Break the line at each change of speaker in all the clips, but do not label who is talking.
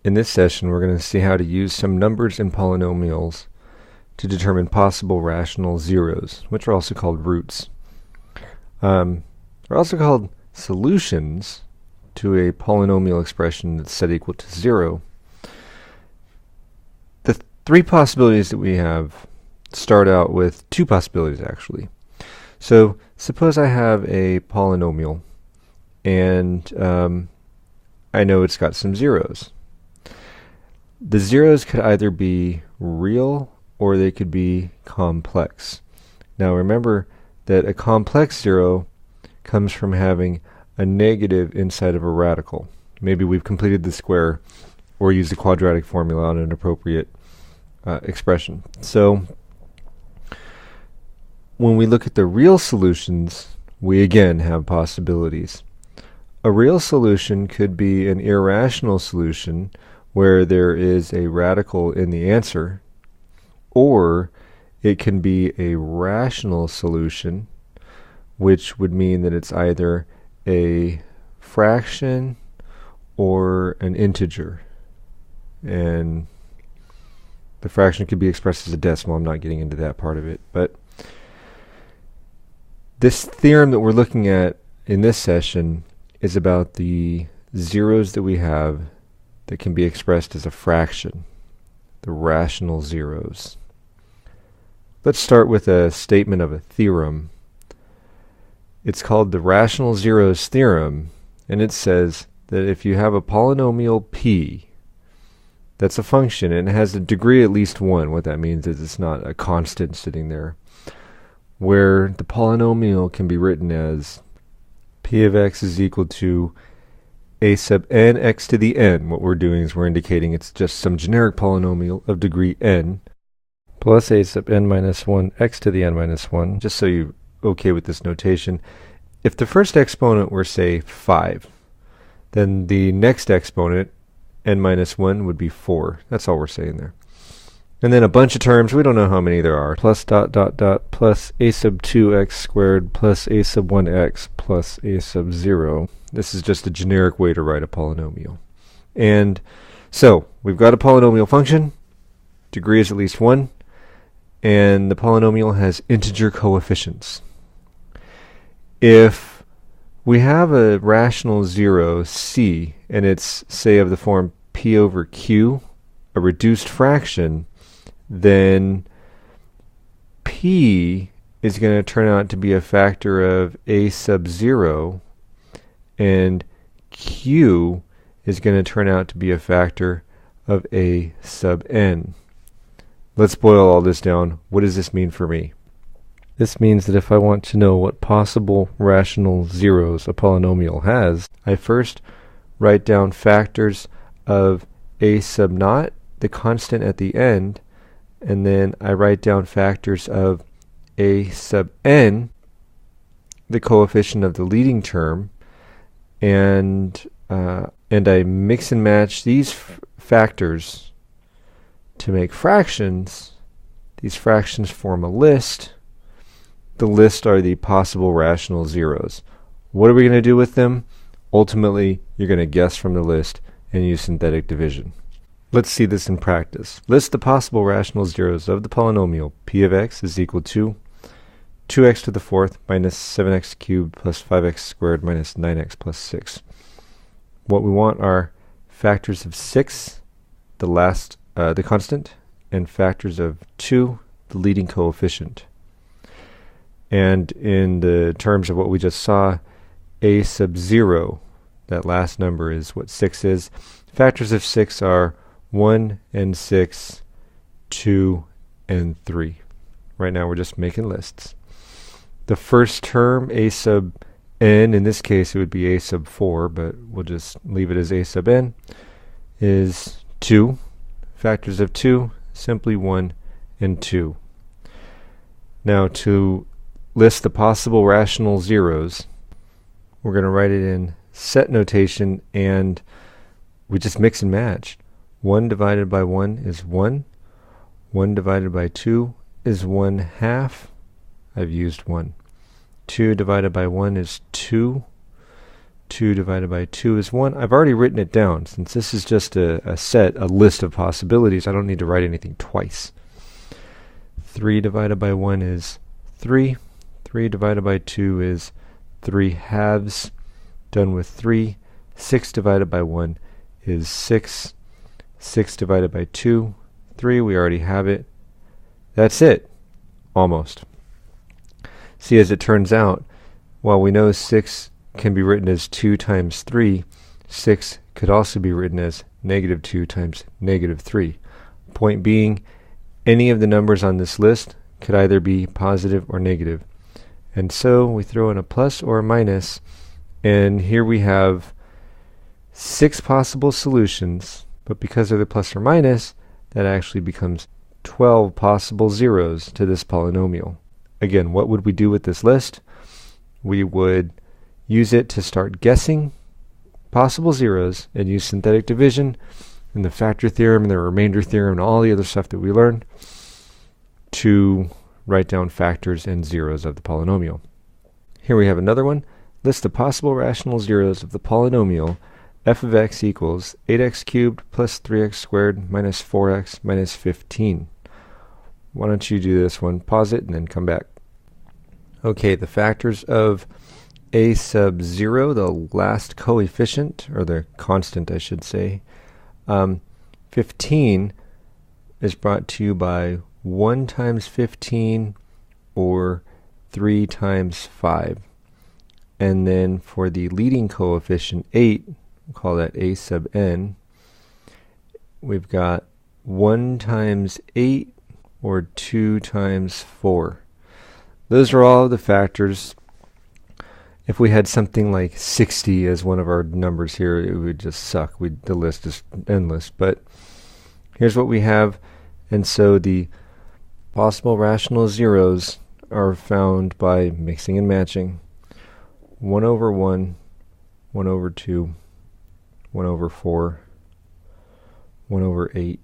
In this session, we're going to see how to use some numbers and polynomials to determine possible rational zeros, which are also called roots. They're also called solutions to a polynomial expression that's set equal to 0. The three possibilities that we have start out with two possibilities, actually. So suppose I have a polynomial, and I know it's got some zeros. The zeros could either be real or they could be complex. Now remember that a complex zero comes from having a negative inside of a radical. Maybe we've completed the square or used the quadratic formula on an appropriate expression. So when we look at the real solutions, we again have possibilities. A real solution could be an irrational solution where there is a radical in the answer, or it can be a rational solution, which would mean that it's either a fraction or an integer. And the fraction could be expressed as a decimal. I'm not getting into that part of it. But this theorem that we're looking at in this session is about the zeros that we have that can be expressed as a fraction, the rational zeros. Let's start with a statement of a theorem. It's called the rational zeros theorem, and it says that if you have a polynomial p, that's a function, and it has a degree at least 1. What that means is it's not a constant sitting there, where the polynomial can be written as p of x is equal to a sub n x to the n. What we're doing is we're indicating it's just some generic polynomial of degree n plus a sub n minus 1 x to the n minus 1. Just so you're okay with this notation, if the first exponent were, say, 5, then the next exponent, n minus 1, would be 4. That's all we're saying there. And then a bunch of terms, we don't know how many there are, plus dot dot dot plus a sub 2x squared plus a sub 1x plus a sub 0. This is just a generic way to write a polynomial. And so we've got a polynomial function, degree is at least 1, and the polynomial has integer coefficients. If we have a rational zero, c, and it's, say, of the form p over q, a reduced fraction, then p is going to turn out to be a factor of a sub 0, and q is going to turn out to be a factor of a sub n. Let's boil all this down. What does this mean for me? This means that if I want to know what possible rational zeros a polynomial has, I first write down factors of a sub naught, the constant at the end, and then I write down factors of a sub n, the coefficient of the leading term, and I mix and match these factors to make fractions. These fractions form a list. The list are the possible rational zeros. What are we going to do with them? Ultimately, you're going to guess from the list and use synthetic division. Let's see this in practice. List the possible rational zeros of the polynomial p of x is equal to 2x to the fourth minus 7x cubed plus 5x squared minus 9x plus 6. What we want are factors of 6, the constant, and factors of 2, the leading coefficient. And in the terms of what we just saw, a sub 0, that last number is what 6 is. Factors of 6 are 1 and 6, 2 and 3. Right now we're just making lists. The first term, a sub n, in this case it would be a sub 4, but we'll just leave it as a sub n, is 2. Factors of 2, simply 1 and 2. Now to list the possible rational zeros, we're going to write it in set notation, and we just mix and match. 1 divided by 1 is 1. 1 divided by 2 is 1/2. I've used 1. 2 divided by 1 is 2. 2 divided by 2 is 1. I've already written it down. Since this is just a list of possibilities, I don't need to write anything twice. 3 divided by 1 is 3. 3 divided by 2 is 3 halves. Done with 3. 6 divided by 1 is 6. 6 divided by 2, 3. We already have it. That's it. Almost. See, as it turns out, while we know 6 can be written as 2 times 3, 6 could also be written as negative 2 times negative 3. Point being, any of the numbers on this list could either be positive or negative. And so we throw in a plus or a minus, and here we have 6 possible solutions, but because of the plus or minus, that actually becomes 12 possible zeros to this polynomial. Again, what would we do with this list? We would use it to start guessing possible zeros and use synthetic division and the factor theorem and the remainder theorem and all the other stuff that we learned to write down factors and zeros of the polynomial. Here we have another one. List the possible rational zeros of the polynomial f of x equals 8x cubed plus 3x squared minus 4x minus 15. Why don't you do this one, pause it, and then come back. Okay, the factors of a sub 0, the last coefficient, or the constant I should say, 15 is brought to you by 1 times 15 or 3 times 5. And then for the leading coefficient 8, we'll call that a sub n, we've got 1 times 8 or 2 times 4. Those are all the factors. If we had something like 60 as one of our numbers here, it would just suck. The list is endless. But here's what we have. And so the possible rational zeros are found by mixing and matching. 1 over 1, 1 over 2, 1 over 4, 1 over 8,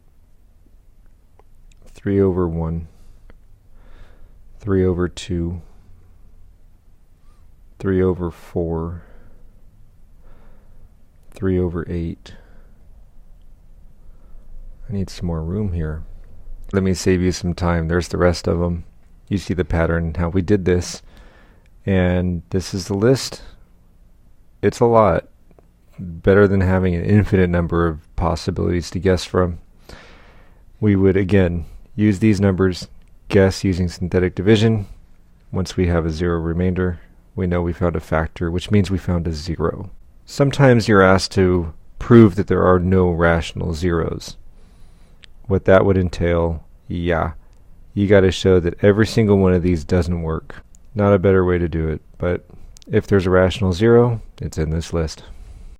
3 over 1, 3 over 2, 3 over 4, 3 over 8. I need some more room here. Let me save you some time. There's the rest of them. You see the pattern, how we did this. And this is the list. It's a lot. Better than having an infinite number of possibilities to guess from. We would, again, use these numbers, guess using synthetic division. Once we have a zero remainder, we know we found a factor, which means we found a zero. Sometimes you're asked to prove that there are no rational zeros. What that would entail, you got to show that every single one of these doesn't work. Not a better way to do it, but if there's a rational zero, it's in this list.